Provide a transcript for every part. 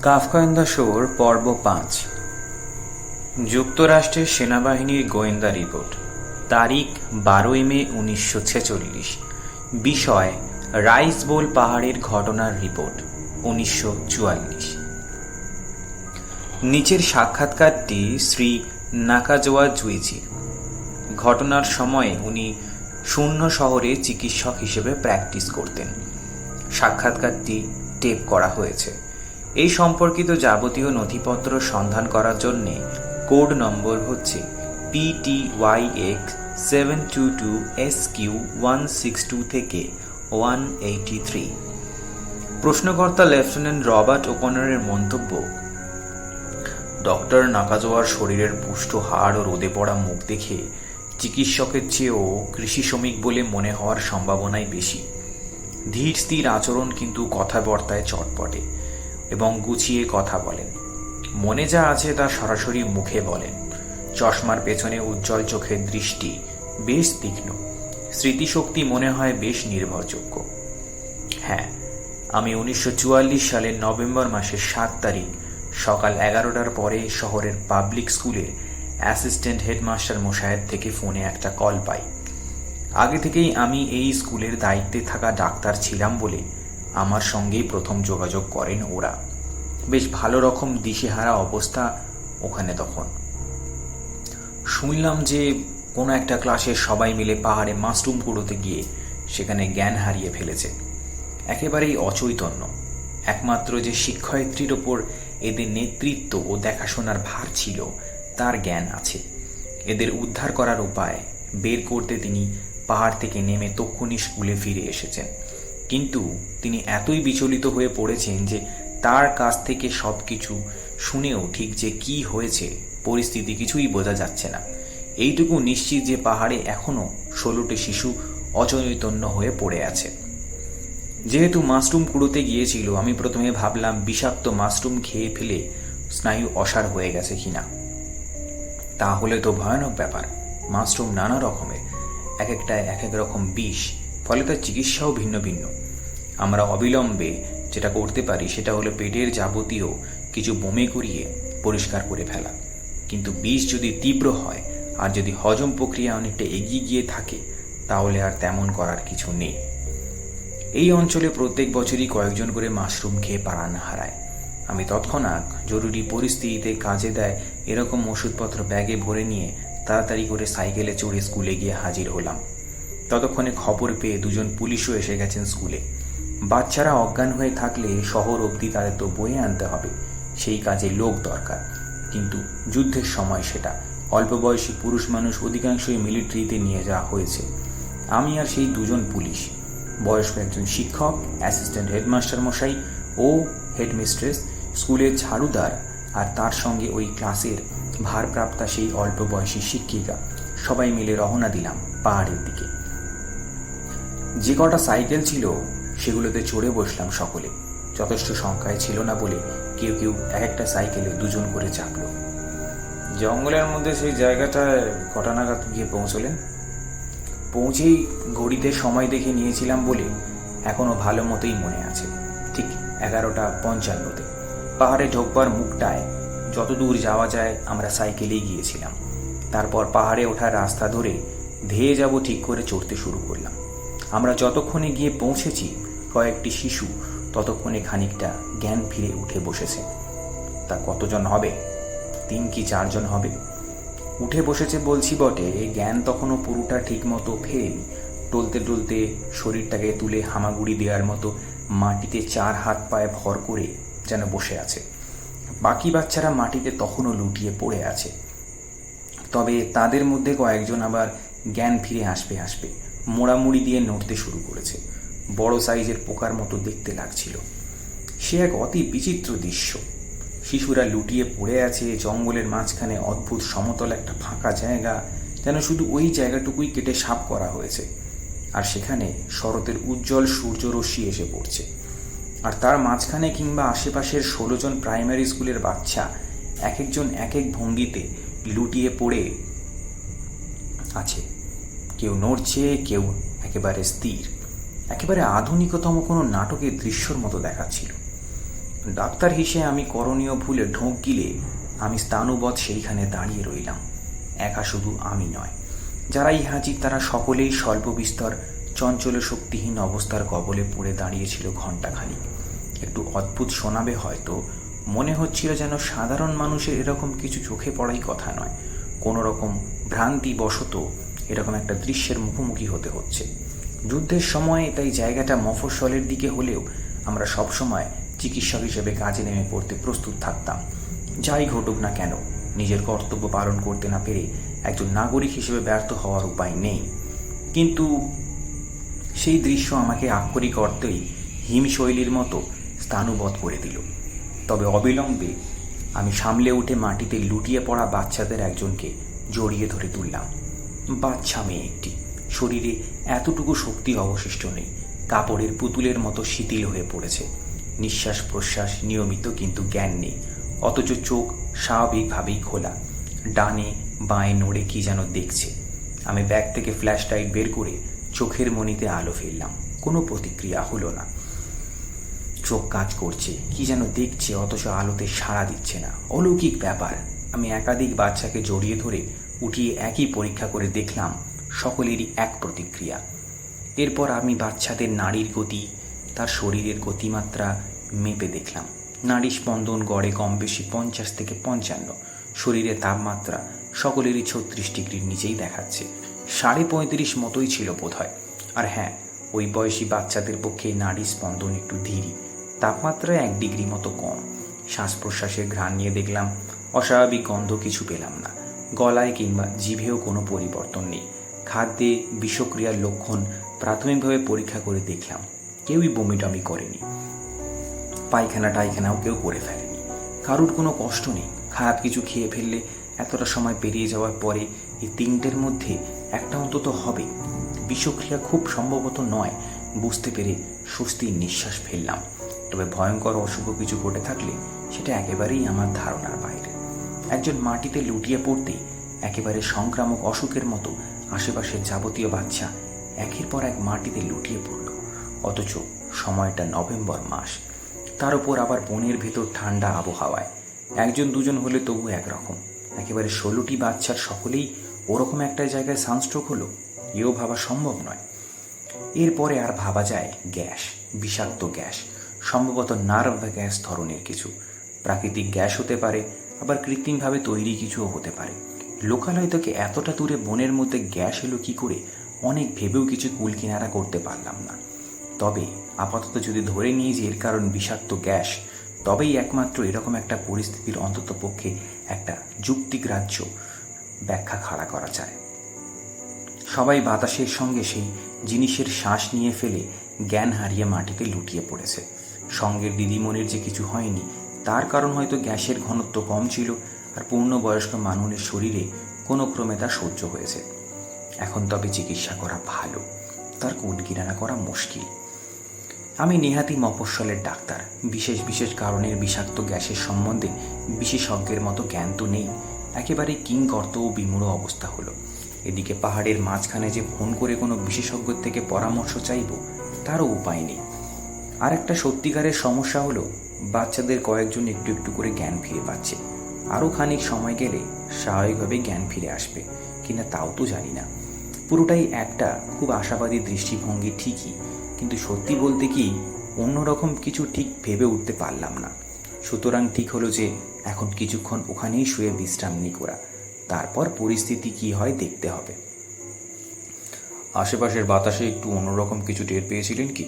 Kafka in the শোর পর্ব 5। যুক্তরাষ্ট্রের সেনাবাহিনীর গোয়েন্দা রিপোর্ট, তারিখ 12 মে 1946। বিষয় রাইস বোল পাহাড়ের ঘটনার রিপোর্ট 1944। নিচের সাক্ষাৎকারটি শ্রী নাকাজাওয়া জুইচির। ঘটনার সময়ে উনি শূন্য শহরে চিকিৎসক হিসেবে প্র্যাকটিস করতেন। সাক্ষাৎকারটি টেপ করা হয়েছে। এই সম্পর্কিত যাবতীয় নথিপত্র সন্ধান করার জন্য কোড নম্বর হচ্ছে PTYX 722SQ162 থেকে 183। প্রশ্নকর্তা লেফটেন্যান্ট রবার্ট ওকনারের মন্তব্য, ডক্টর নাকাজাওয়ার শরীরের পুষ্ট হাড় ও রোদে পড়া মুখ দেখে চিকিৎসকের চেয়েও কৃষি শ্রমিক বলে মনে হওয়ার সম্ভাবনাই বেশি। ধীর স্থির আচরণ, কিন্তু কথাবার্তায় চটপটে এবং গুছিয়ে কথা বলেন। মনে যা আছে তা সরাসরি মুখে বলেন। চশমার পেছনে উজ্জ্বল চোখের দৃষ্টি বেশ তীক্ষ্ণ। স্মৃতিশক্তি মনে হয় বেশ নির্ভরযোগ্য। হ্যাঁ, আমি 1944 সালের নভেম্বর মাসের 7 তারিখ সকাল 11টার পরে শহরের পাবলিক স্কুলের অ্যাসিস্ট্যান্ট হেডমাস্টার মশায়ের থেকে ফোনে একটা কল পাই। আগে থেকেই আমি এই স্কুলের দায়িত্বে থাকা ডাক্তার ছিলাম বলে আমার সঙ্গেই প্রথম যোগাযোগ করেন ওরা। বেশ ভালো রকম দিশেহারা অবস্থা ওখানে তখন। শুনলাম যে কোনো একটা ক্লাসের সবাই মিলে পাহাড়ে মাশরুম কুড়োতে গিয়ে সেখানে জ্ঞান হারিয়ে ফেলেছে। একেবারেই অচৈতন্য। একমাত্র যে শিক্ষয়িত্রীর ওপর এদের নেতৃত্ব ও দেখাশোনার ভার ছিল তার জ্ঞান আছে। এদের উদ্ধার করার উপায় বের করতে তিনি পাহাড় থেকে নেমে তক্ষুনি স্কুলে ফিরে এসেছেন। কিন্তু তিনি এতই বিচলিত হয়ে পড়েছেন যে তার কাছ থেকে সবকিছু শুনেও ঠিক যে কি হয়েছে পরিস্থিতি কিছুই বোঝা যাচ্ছে না। এইটুকু নিশ্চিত যে পাহাড়ে এখনো 16টি শিশু অচৈতন্য হয়ে পড়ে আছে। যেহেতু মাশরুম কুড়োতে গিয়েছিল, আমি প্রথমে ভাবলাম বিষাক্ত মাশরুম খেয়ে ফেলে স্নায়ু অসাড় হয়ে গেছে কিনা। তাহলে তো ভয়ানক ব্যাপার। মাশরুম নানা রকমের, এক একটায় এক এক রকম বিষ, ফলে তার চিকিৎসাও ভিন্ন ভিন্ন। আমরা অবিলম্বে যেটা করতে পারি সেটা হলো পেটের যাবতীয় কিছু বমি করিয়ে পরিষ্কার করে ফেলা। কিন্তু বিষ যদি তীব্র হয় আর যদি হজম প্রক্রিয়া অনেকটা এগিয়ে গিয়ে থাকে, তাহলে আর তেমন করার কিছু নেই। এই অঞ্চলে প্রত্যেক বছরই কয়েকজন করে মাশরুম খেয়ে প্রাণ হারায়। আমি তৎক্ষণাৎ জরুরি পরিস্থিতিতে কাজে দেয় এরকম ওষুধপত্র ব্যাগে ভরে নিয়ে তাড়াতাড়ি করে সাইকেলে চড়ে স্কুলে গিয়ে হাজির হলাম। ততক্ষণে খবর পেয়ে 2জন পুলিশও এসে গেছেন স্কুলে। বাচ্চারা অজ্ঞান হয়ে থাকলে শহর অবধি তাদের তো বয়ে আনতে হবে, সেই কাজে লোক দরকার। কিন্তু যুদ্ধের সময় সেটা অল্প বয়সী পুরুষ মানুষ অধিকাংশই মিলিটারিতে নিয়ে যাওয়া হয়েছে। আমি আর সেই 2জন পুলিশ, বয়স্ক একজন শিক্ষক, অ্যাসিস্ট্যান্ট হেডমাস্টার মশাই ও হেডমিস্ট্রেস, স্কুলের ঝাড়ুদার, আর তার সঙ্গে ওই ক্লাসের ভারপ্রাপ্তা সেই অল্প বয়সী শিক্ষিকা, সবাই মিলে রওনা দিলাম পাহাড়ের দিকে। যে কটা সাইকেল ছিল সেগুলোতে চড়ে বসলাম সকলে। যথেষ্ট সংখ্যায় ছিল না বলে কেউ কেউ এক একটা সাইকেলে 2জন করে চাপল। জঙ্গলের মধ্যে সেই জায়গাটায় কটা নাগাদ গিয়ে পৌঁছলেন? পৌঁছেই ঘড়িতে সময় দেখে নিয়েছিলাম বলে এখনো ভালো মতোই মনে আছে। ঠিক 11:55 পাহাড়ে ঢোকবার মুখটায় যতদূর যাওয়া যায় আমরা সাইকেলেই গিয়েছিলাম। তারপর পাহাড়ে ওঠার রাস্তা ধরে ধেয়ে যাব ঠিক করে চড়তে শুরু করলাম। আমরা যতক্ষণে গিয়ে পৌঁছেছি কয়েকটি শিশু ততক্ষণে খানিকটা জ্ঞান ফিরে উঠে বসেছে। তা কতজন হবে? 3 কি 4 জন হবে। উঠে বসেছে বলছি বটে, জ্ঞান তখনও পুরোটা ঠিক মতো ফেরেনি। টলতে টলতে শরীরটাকে তুলে হামাগুড়ি দেওয়ার মতো মাটিতে 4 হাত পায়ে ভর করে যেন বসে আছে। বাকি বাচ্চারা মাটিতে তখনও লুটিয়ে পড়ে আছে। তবে তাদের মধ্যে কয়েকজন আবার জ্ঞান ফিরে আসবে আসবে মোড়ামুড়ি দিয়ে নড়তে শুরু করেছে। বড় সাইজের পোকার মতো দেখতে লাগছিল। সে এক অতি বিচিত্র দৃশ্য। শিশুরা লুটিয়ে পড়ে আছে জঙ্গলের মাঝখানে। অদ্ভুত সমতল একটা ফাঁকা জায়গা, যেন শুধু ওই জায়গাটুকুই কেটে সাফ করা হয়েছে। আর সেখানে শরতের উজ্জ্বল সূর্যরশ্মি এসে পড়ছে। আর তার মাঝখানে কিংবা আশেপাশের 16 জন প্রাইমারি স্কুলের বাচ্চা এক একজন এক এক ভঙ্গিতে লুটিয়ে পড়ে আছে। কেউ নড়ছে, কেউ একেবারে স্থির। একেবারে আধুনিকতম কোনো নাটকের দৃশ্যর মতো দেখাচ্ছিল। ডাক্তার হিসেবে আমি করণীয় ভুলে ঢোক গিলে আমি স্থানুবৎ সেইখানে দাঁড়িয়ে রইলাম। একা শুধু আমি নয়, যারাই হাজির তারা সকলেই স্বল্প বিস্তর চঞ্চল শক্তিহীন অবস্থার কবলে পড়ে দাঁড়িয়েছিল ঘণ্টাখানিক। একটু অদ্ভুত শোনাবে হয়তো, মনে হচ্ছিল যেন সাধারণ মানুষের এরকম কিছু চোখে পড়াই কথা নয়, কোনো রকম ভ্রান্তিবশত এরকম একটা দৃশ্যের মুখোমুখি হতে হচ্ছে। যুদ্ধের সময় তাই জায়গাটা মফস্বলের দিকে হলেও আমরা সবসময় চিকিৎসক হিসেবে কাজে নেমে পড়তে প্রস্তুত থাকতাম। যাই ঘটুক না কেন, নিজের কর্তব্য পালন করতে না পেরে একজন নাগরিক হিসেবে ব্যর্থ হওয়ার উপায় নেই। কিন্তু সেই দৃশ্য আমাকে আক্ষরিক অর্থেই হিমশৈলীর মতো স্থানুবৎ করে দিল। তবে অবিলম্বে আমি সামলে উঠে মাটিতে লুটিয়ে পড়া বাচ্চাদের একজনকে জড়িয়ে ধরে তুললাম। বাচ্চা মেয়ে একটি, শরীরে এতটুকু শক্তি অবশিষ্ট নেই, কাপড়ের পুতুলের মতো শিথিল হয়ে পড়েছে। নিঃশ্বাস প্রশ্বাস নিয়মিত, কিন্তু জ্ঞান নেই, অথচ চোখ স্বাভাবিকভাবেই খোলা। ডানে বাঁয়ে নড়ে কি যেন দেখছে। আমি ব্যাগ থেকে ফ্ল্যাশ লাইট বের করে চোখের মণিতে আলো ফেললাম। কোনো প্রতিক্রিয়া হলো না। চোখ কাজ করছে, কি যেন দেখছে, অথচ আলোতে সাড়া দিচ্ছে না। অলৌকিক ব্যাপার। আমি একাধিক বাচ্চাকে জড়িয়ে ধরে উঠিয়ে একই পরীক্ষা করে দেখলাম, সকলেরই এক প্রতিক্রিয়া। এরপর আমি বাচ্চাদের নাড়ির গতি, তার শরীরের গতিমাত্রা মেপে দেখলাম। নাড়ি স্পন্দন গড়ে কম বেশি 50 থেকে 55। শরীরের তাপমাত্রা সকলেরই 36 ডিগ্রির নিচেই দেখাচ্ছে। 35.5 মতোই ছিল বোধ হয়। আর হ্যাঁ, ওই বয়সী বাচ্চাদের পক্ষে নাড়ি স্পন্দন একটু ধীরই, তাপমাত্রা 1 ডিগ্রি মতো কম। শ্বাস প্রশ্বাসের ঘ্রাণ নিয়ে দেখলাম অস্বাভাবিক গন্ধ কিছু পেলাম না। গলায় কিংবা জিভেও কোনো পরিবর্তন নেই। খাদ্যে বিষক্রিয়ার লক্ষণ প্রাথমিকভাবে পরীক্ষা করে দেখলাম, কেউই বমিটমি করেনি, পায়খানা টাইখানাও কেউ করে ফেলেনি। কারুর কোনো কষ্ট নেই। খারাপ কিছু খেয়ে ফেললে এতটা সময় পেরিয়ে যাওয়ার পরে এই 3টের মধ্যে একটা অন্তত হবে। বিষক্রিয়া খুব সম্ভবত নয়, বুঝতে পেরে স্বস্তির নিঃশ্বাস ফেললাম। তবে ভয়ঙ্কর অশুভ কিছু ঘটে থাকলে সেটা একেবারেই আমার ধারণার বাইরে। একজন মাটিতে লুটিয়ে পড়তেই একেবারে সংক্রামক অসুখের মতো আশেপাশের যাবতীয় বাচ্চা একের পর এক মাটিতে লুটিয়ে পড়ল। অথচ সময়টা নভেম্বর মাস, তার উপর আবার বনের ভেতর ঠান্ডা আবহাওয়ায়। 1-2 হলে তবু একরকম, একেবারে 16টি বাচ্চার সকলেই ওরকম একটা জায়গায় সানস্ট্রোক হলো, এও ভাবা সম্ভব নয়। এরপরে আর ভাবা যায় গ্যাস, বিষাক্ত গ্যাস, সম্ভবত নার্ভ গ্যাস ধরনের কিছু। প্রাকৃতিক গ্যাস হতে পারে, আবার কৃত্রিমভাবে তৈরি কিছুও হতে পারে। লোকালয় থেকে এতটা দূরে বনের মধ্যে গ্যাস এলো কি করে, অনেক ভেবেও কিছু কুল কিনারা করতে পারলাম না। তবে আপাতত যদি ধরে নিই যে এর কারণ বিষাক্ত গ্যাস, তবেই একমাত্র এরকম একটা পরিস্থিতির অন্তত পক্ষে একটা যুক্তিগ্রাহ্য ব্যাখ্যা খাড়া করা যায়। সবাই বাতাসের সঙ্গে সেই জিনিসের শ্বাস নিয়ে ফেলে জ্ঞান হারিয়ে মাটিতে লুটিয়ে পড়েছে। সঙ্গের দিদিমণির যে কিছু হয়নি তার কারণ হয়তো গ্যাসের ঘনত্ব কম ছিল, আর পূর্ণবয়স্ক মানুষের শরীরে কোনো ক্রমে তা সহ্য হয়েছে। এখন তবে চিকিৎসা করা ভালো, তার কুলকিনারা করা মুশকিল। আমি নেহাতি মফস্বলের ডাক্তার, বিশেষ বিশেষ কারণের বিষাক্ত গ্যাসের সম্বন্ধে বিশেষজ্ঞের মতো জ্ঞান তো নেই। একেবারে কিংকর্ত ও বিমূঢ় অবস্থা হলো। এদিকে পাহাড়ের মাঝখানে যে ফোন করে কোনো বিশেষজ্ঞের থেকে পরামর্শ চাইব, তারও উপায় নেই। আর একটা সত্যিকারের সমস্যা হলো, বাচ্চাদের কয়েকজন একটু একটু করে জ্ঞান ফিরে পাচ্ছে। আরও খানিক সময় গেলে স্বাভাবিকভাবে জ্ঞান ফিরে আসবে কিনা তাও তো জানি না। পুরোটাই একটা খুব আশাবাদী দৃষ্টিভঙ্গি ঠিকই, কিন্তু সত্যি বলতে কি অন্যরকম কিছু ঠিক ভেবে উঠতে পারলাম না। সুতরাং ঠিক হলো যে এখন কিছুক্ষণ ওখানেই শুয়ে বিশ্রাম নিই করা, তারপর পরিস্থিতি কি হয় দেখতে হবে। আশেপাশের বাতাসে একটু অন্যরকম কিছু টের পেয়েছিলেন কি?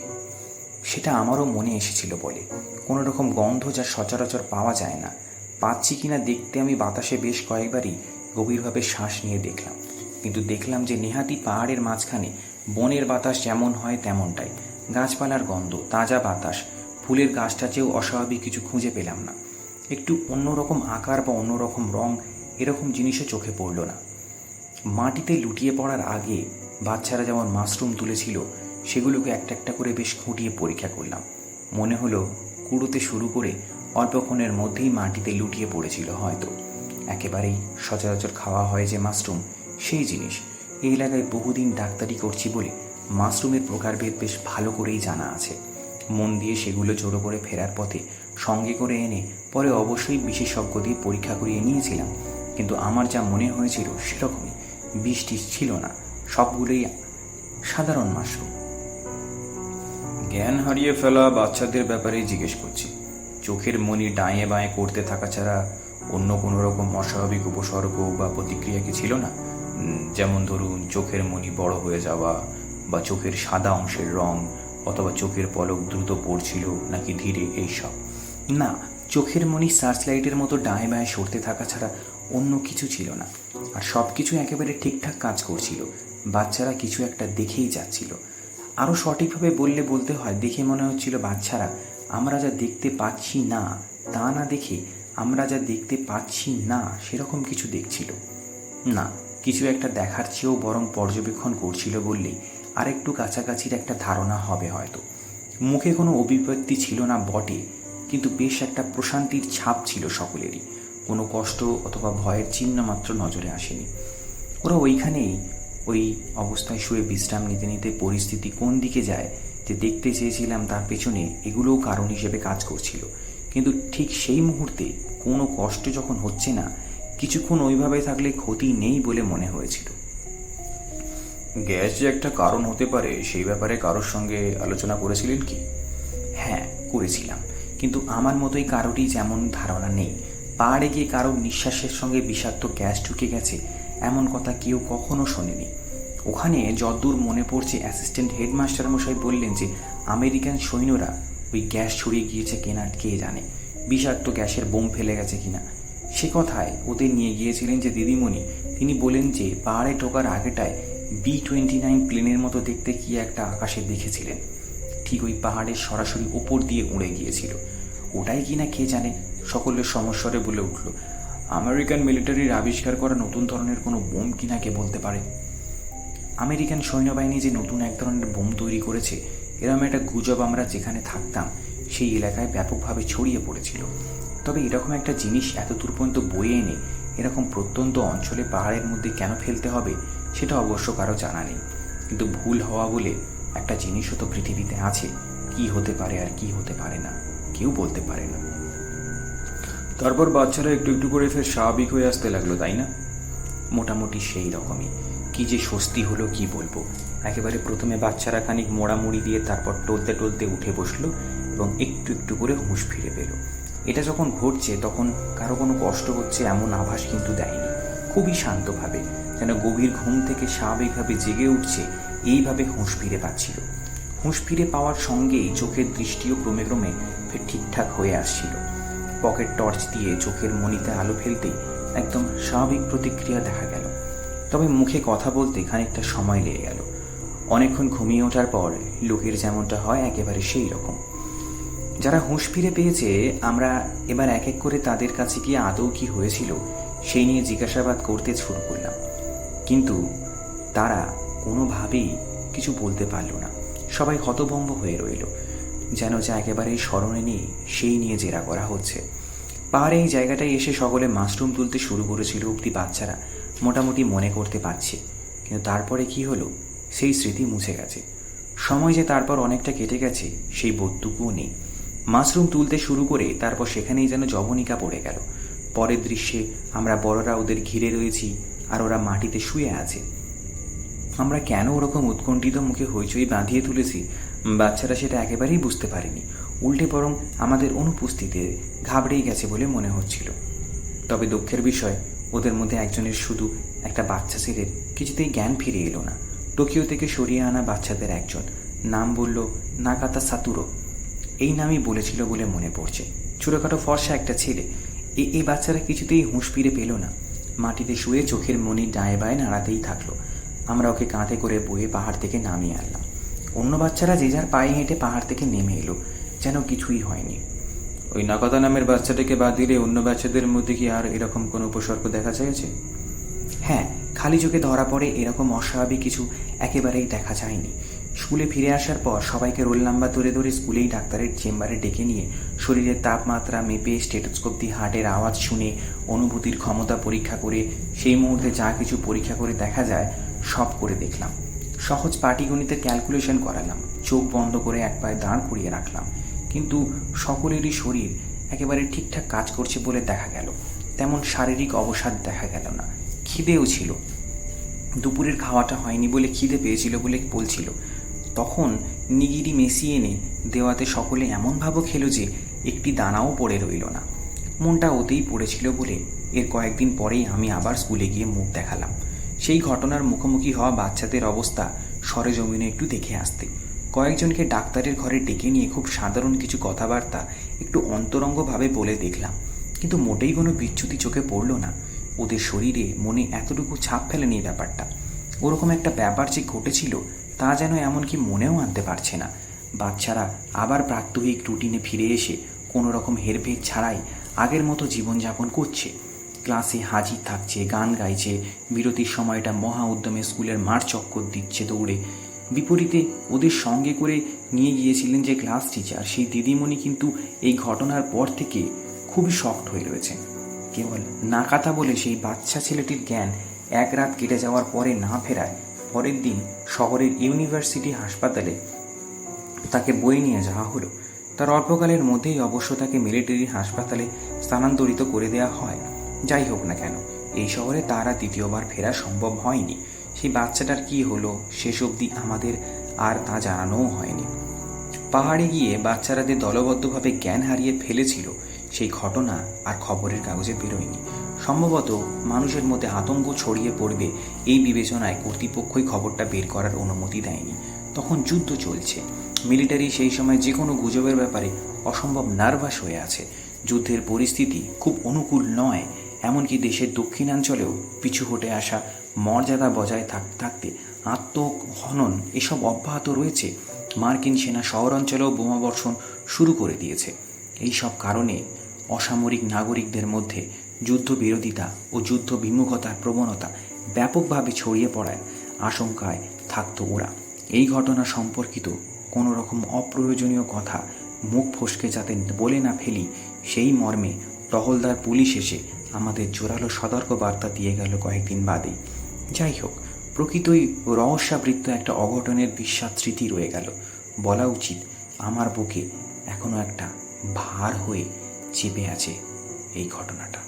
সেটা আমারও মনে এসেছিল বলে, কোনো রকম গন্ধ যা সচরাচর পাওয়া যায় না, পাচ্ছি কিনা দেখতে আমি বাতাসে বেশ কয়েকবারই গভীরভাবে শ্বাস নিয়ে দেখলাম। কিন্তু দেখলাম যে নেহাতি পাহাড়ের মাঝখানে বনের বাতাস যেমন হয় তেমনটাই, গাছপালার গন্ধ, তাজা বাতাস, ফুলের গাছটা চেয়েও অস্বাভাবিক কিছু খুঁজে পেলাম না। একটু অন্যরকম আকার বা অন্যরকম রং এরকম জিনিসও চোখে পড়ল না। মাটিতে লুটিয়ে পড়ার আগে বাচ্চারা যেমন মাশরুম তুলেছিল, সেগুলোকে একটা একটা করে বেশ খুঁটিয়ে পরীক্ষা করলাম। মনে হলো কুড়োতে শুরু করে অল্পক্ষণের মধ্যেই মাটিতে লুটিয়ে পড়েছিল হয়তো। একেবারেই সচরাচর খাওয়া হয় যে মাশরুম, সেই জিনিস। এই এলাকায় বহুদিন ডাক্তারি করছি বলে মাশরুমের প্রকারভেদ বেশ ভালো করেই জানা আছে। মন দিয়ে সেগুলো জড়ো করে ফেরার পথে সঙ্গে করে এনে পরে অবশ্যই বিশেষজ্ঞ দিয়ে পরীক্ষা করিয়ে নিয়েছিলাম, কিন্তু আমার যা মনে হয়েছিল সেরকমই, বৃষ্টি ছিল না, সবগুলোই সাধারণ মাশরুম। জ্ঞান হারিয়ে ফেলা বাচ্চাদের ব্যাপারে জিজ্ঞেস করছি। চোখের মনি ডাঁয়ে বাঁয়ে করতে থাকা ছাড়া অন্য কোনো রকম অস্বাভাবিক উপসর্গ বা প্রতিক্রিয়া কি ছিল না? যেমন ধরুন চোখের মনি বড় হয়ে যাওয়া, বা চোখের সাদা অংশের রং, অথবা চোখের পলক দ্রুত পড়ছিল নাকি ধীরে, এইসব। না, চোখের মনি সার্চ লাইটের মতো ডাঁয়ে বাঁয়ে সরতে থাকা ছাড়া অন্য কিছু ছিল না। আর সব কিছু একেবারে ঠিকঠাক কাজ করছিল। বাচ্চারা কিছু একটা দেখেই যাচ্ছিল। আরও সঠিকভাবে বলতে হয়, দেখে মনে হচ্ছিল বাচ্চারা আমরা যা দেখতে পাচ্ছি না তা না দেখে আমরা যা দেখতে পাচ্ছি না সেরকম কিছু দেখছিল। না, কিছু একটা দেখার চেয়েও বরং পর্যবেক্ষণ করছিল বললেই আর একটু কাছাকাছির একটা ধারণা হবে হয়তো। মুখে কোনো অভিব্যক্তি ছিল না বটে, কিন্তু বেশ একটা প্রশান্তির ছাপ ছিল সকলেরই। কোনো কষ্ট অথবা ভয়ের চিহ্ন মাত্র নজরে আসেনি। ওরা ওইখানেই ওই অবস্থায় শুয়ে বিশ্রাম নিতে নিতে পরিস্থিতি কোন দিকে যায় যে দেখতে চেয়েছিলাম তার পেছনে এগুলোও কারণ হিসেবে কাজ করছিল। কিন্তু ঠিক সেই মুহূর্তে কোনো কষ্ট যখন হচ্ছে না, কিছুক্ষণ ওইভাবে থাকলে ক্ষতি নেই বলে মনে হয়েছিল। গ্যাস যে একটা কারণ হতে পারে সেই ব্যাপারে কারোর সঙ্গে আলোচনা করেছিলেন কি? হ্যাঁ, করেছিলাম, কিন্তু আমার মতোই কারোরই যেমন ধারণা নেই। পাহাড়ে গিয়ে কারোর নিঃশ্বাসের সঙ্গে বিষাক্ত গ্যাস ঢুকে গেছে এমন কথা কেউ কখনো শোনেনি। ওখানে যদ্দূর মনে পড়ছে অ্যাসিস্ট্যান্ট হেডমাস্টার মশাই বললেন যে আমেরিকান সৈন্যরা ওই গ্যাস ছড়িয়ে গিয়েছে কেনা কে জানে, বিষাক্ত গ্যাসের বোম ফেলে গেছে কিনা। সে কথায় ওদের নিয়ে গিয়েছিলেন যে দিদিমণি, তিনি বলেন যে পাহাড়ে ঢোকার আগেটায় B-29 প্লেনের মতো দেখতে কি একটা আকাশে দেখেছিলেন, ঠিক ওই পাহাড়ের সরাসরি ওপর দিয়ে উড়ে গিয়েছিল। ওটাই কিনা কে জানে। সকলের সমস্বরে বলে উঠল, আমেরিকান মিলিটারির আবিষ্কার করা নতুন ধরনের কোনো বোম কিনা কে বলতে পারে? আমেরিকান সৈন্যবাহিনী যে নতুন এক ধরনের বোম তৈরি করেছে এরকম একটা গুজব আমরা যেখানে থাকতাম সেই এলাকায় ব্যাপকভাবে ছড়িয়ে পড়েছিল। তবে এরকম একটা জিনিস এত দূর পর্যন্ত বয়ে এনে এরকম প্রত্যন্ত অঞ্চলে পাহাড়ের মধ্যে কেন ফেলতে হবে সেটা অবশ্য কারো জানা নেই। কিন্তু ভুল হওয়া বলে একটা জিনিসও তো পৃথিবীতে আছে, কি হতে পারে আর কি হতে পারে না কেউ বলতে পারে না। তারপর বাচ্চারা একটু একটু করে ফের স্বাভাবিক হয়ে আসতে লাগলো, তাই না? মোটামুটি সেই রকমই। কি যে স্বস্তি হলো কি বলবো। একেবারে প্রথমে বাচ্চারা খানিক মোড়ামুড়ি দিয়ে তারপর টলতে টলতে উঠে বসলো এবং একটু একটু করে হুঁশ ফিরে পেল। এটা যখন ঘটছে তখন কারো কোনো কষ্ট হচ্ছে এমন আভাস কিন্তু দেয়নি। খুবই শান্তভাবে, যেন গভীর ঘুম থেকে স্বাভাবিকভাবে জেগে উঠছে এইভাবে হুঁশ ফিরে পাচ্ছিল। হুঁশ ফিরে পাওয়ার সঙ্গেই চোখের দৃষ্টিও ক্রমে ক্রমে ফের ঠিকঠাক হয়ে আসছিল। পকেট টর্চ দিয়ে চোখের মণিতে আলো ফেলতেই একদম স্বাভাবিক প্রতিক্রিয়া দেখা গেল। তবে মুখে কথা বলতে খানিকটা সময় লেগে গেল। অনেকক্ষণ ঘুমিয়ে ওঠার পর লোকের যেমনটা হয় একেবারে সেই রকম। যারা হুঁশ ফিরে পেয়েছে আমরা এবার এক এক করে তাদের কাছে গিয়ে আদৌ কি হয়েছিল সেই নিয়ে জিজ্ঞাসাবাদ করতে শুরু করলাম। কিন্তু তারা কোনোভাবেই কিছু বলতে পারল না। সবাই হতভম্ব হয়ে রইল, যেন যা একেবারে স্মরণে নেই সেই নিয়ে জেরা করা হচ্ছে। পাহাড়ে এই জায়গাটায় এসে সকলে মাশরুম তুলতে শুরু করেছিল অব্দি বাচ্চারা মোটামুটি মনে করতে পারছে। কিন্তু তারপরে কি হলো সেই স্মৃতি মুছে গেছে। সময় যে তারপর অনেকটা কেটে গেছে সেই বোধটুকুও নেই। মাশরুম তুলতে শুরু করে তারপর সেখানেই যেন জবনিকা পড়ে গেল। পরের দৃশ্যে আমরা বড়রা ওদের ঘিরে রয়েছি আর ওরা মাটিতে শুয়ে আছে। আমরা কেন ওরকম উৎকণ্ঠিত মুখে হইচই বাঁধিয়ে তুলেছি বাচ্চারা সেটা একেবারেই বুঝতে পারেনি। উল্টে বরং আমাদের অনুপস্থিতিতে ঘাবড়েই গেছে বলে মনে হচ্ছিল। তবে দুঃখের বিষয় ওদের মধ্যে একজনের শুধু একটা বাচ্চা ছেলের কিছুতেই জ্ঞান ফিরে এলো না। টোকিও থেকে সরিয়ে আনা বাচ্চাদের একজন, নাম বলল নাকাতা সাতুরো, এই নামই বলেছিল বলে মনে পড়ছে। ছোটোখাটো ফর্সা একটা ছেলে। এই বাচ্চারা কিছুতেই হুঁশ ফিরে পেল না। মাটিতে শুয়ে চোখের মনি ডায়ে বায়ে নাড়াতেই থাকলো। আমরা ওকে কাঁধে করে বয়ে পাহাড় থেকে নামিয়ে আনলাম। অন্য বাচ্চারা যে যার পায়ে হেঁটে পাহাড় থেকে নেমে এলো, যেন কিছুই হয়নি। ওই নাকাতা নামের বাচ্চাটাকে বাদ দিলে অন্য বাচ্চাদের মধ্যে কি আর এরকম কোনো উপসর্গ দেখা যাচ্ছে? হ্যাঁ, খালি চোখে ধরা পড়ে এরকম অস্বাভাবিক কিছু একেবারেই দেখা যায়নি। স্কুলে ফিরে আসার পর সবাইকে রোল নাম্বার ধরে ধরে স্কুলেই ডাক্তারের চেম্বারে ডেকে নিয়ে শরীরের তাপমাত্রা মেপে স্টেথোস্কোপ দিয়ে হার্টের আওয়াজ শুনে অনুভূতির ক্ষমতা পরীক্ষা করে সেই মুহূর্তে যা কিছু পরীক্ষা করে দেখা যায় সব করে দেখলাম। সহজ পাটিগণিতের ক্যালকুলেশন করালাম। চোখ বন্ধ করে এক পায়ে দাঁড় করিয়ে রাখলাম। কিন্তু সকলেরই শরীর একেবারে ঠিকঠাক কাজ করছে বলে দেখা গেল। তেমন শারীরিক অবসাদ দেখা গেল না। খিদেও ছিল, দুপুরের খাওয়াটা হয়নি বলে খিদে পেয়েছিল বলে বলছিল। তখন নিগিরি মেশি এনে দেওয়াতে সকলে এমনভাবে খেলো যে একটি দানাও পড়ে রইল না। মনটা ওতেই পড়েছিল বলে এর কয়েকদিন পরেই আমি আবার স্কুলে গিয়ে মুখ দেখালাম। সেই ঘটনার মুখোমুখি হওয়া বাচ্চাদের অবস্থা সরেজমিনে একটু দেখে আসতে, কয়েকজনকে ডাক্তারের ঘরে ডেকে নিয়ে খুব সাধারণ কিছু কথাবার্তা একটু অন্তরঙ্গভাবে বলে দেখলাম, কিন্তু মোটেই কোনো বিচ্যুতি চোখে পড়ল না। ওদের শরীরে মনে এতটুকু ছাপ ফেলেনি ব্যাপারটা। ওরকম একটা ব্যাপার যে ঘটেছিল তা যেন এমনকি মনেও আনতে পারছে না। বাচ্চারা আবার প্রাত্যহিক রুটিনে ফিরে এসে কোনো রকম হেরফের ছাড়াই আগের মতো জীবনযাপন করছে। ক্লাসে হাজির থাকছে, গান গাইছে, বিরতির সময়টা মহা উদ্যমে স্কুলের মাঠ চক্কর দিচ্ছে দৌড়ে। বিপরীতে ওদের সঙ্গে করে নিয়ে গিয়েছিলেন যে ক্লাস টিচার, সেই দিদিমণি কিন্তু এই ঘটনার পর থেকে খুবই শকড হয়ে রয়েছেন। কেবল নাকাতা বলে সেই বাচ্চা ছেলেটির জ্ঞান এক রাত কেটে যাওয়ার পরে না ফেরায় পরের দিন শহরের ইউনিভার্সিটি হাসপাতালে তাকে বয়ে নিয়ে যাওয়া হলো। তার অল্পকালের মধ্যেই অবশ্য তাকে মিলিটারি হাসপাতালে স্থানান্তরিত করে দেওয়া হয়। যাই হোক না কেন, এই শহরে তার আর দ্বিতীয়বার ফেরা সম্ভব হয়নি। সেই বাচ্চাটার কি হলো শেষ অবধি আমাদের আর তা জানানোও হয়নি। পাহাড়ে গিয়ে বাচ্চারা যে দলবদ্ধভাবে জ্ঞান হারিয়ে ফেলেছিল সেই ঘটনা আর খবরের কাগজে বেরোয়নি। সম্ভবত মানুষের মধ্যে আতঙ্ক ছড়িয়ে পড়বে এই বিবেচনায় কর্তৃপক্ষই খবরটা বের করার অনুমতি দেয়নি। তখন যুদ্ধ চলছে। মিলিটারি সেই সময় যে কোনো গুজবের ব্যাপারে অসম্ভব নার্ভাস হয়ে আছে। যুদ্ধের পরিস্থিতি খুব অনুকূল নয়, এমনকি দেশের দক্ষিণাঞ্চলেও পিছু হটে আসা মর্যাদা বজায় থাকতে থাকতে আত্মহনন এসব অব্যাহত রয়েছে। মার্কিন সেনা শহরাঞ্চলেও বোমাবর্ষণ শুরু করে দিয়েছে। এই সব কারণে অসামরিক নাগরিকদের মধ্যে যুদ্ধবিরোধিতা ও যুদ্ধ বিমুখতার প্রবণতা ব্যাপকভাবে ছড়িয়ে পড়ায় আশঙ্কায় থাকত ওরা। এই ঘটনা সম্পর্কিত কোনো রকম অপ্রয়োজনীয় কথা মুখ ফসকে যাতে বলে না ফেলি সেই মর্মে টহলদার পুলিশ এসে আমাদের জোরালো সতর্ক বার্তা দিয়ে গেল কয়েকদিন বাদেই। যাই হোক, প্রকৃতই রহস্যাবৃত্ত একটা অঘটনের বিস্বাদ স্মৃতি রয়ে গেল। বলা উচিত আমার বুকে এখনো একটা ভার হয়ে চেপে আছে এই ঘটনাটা।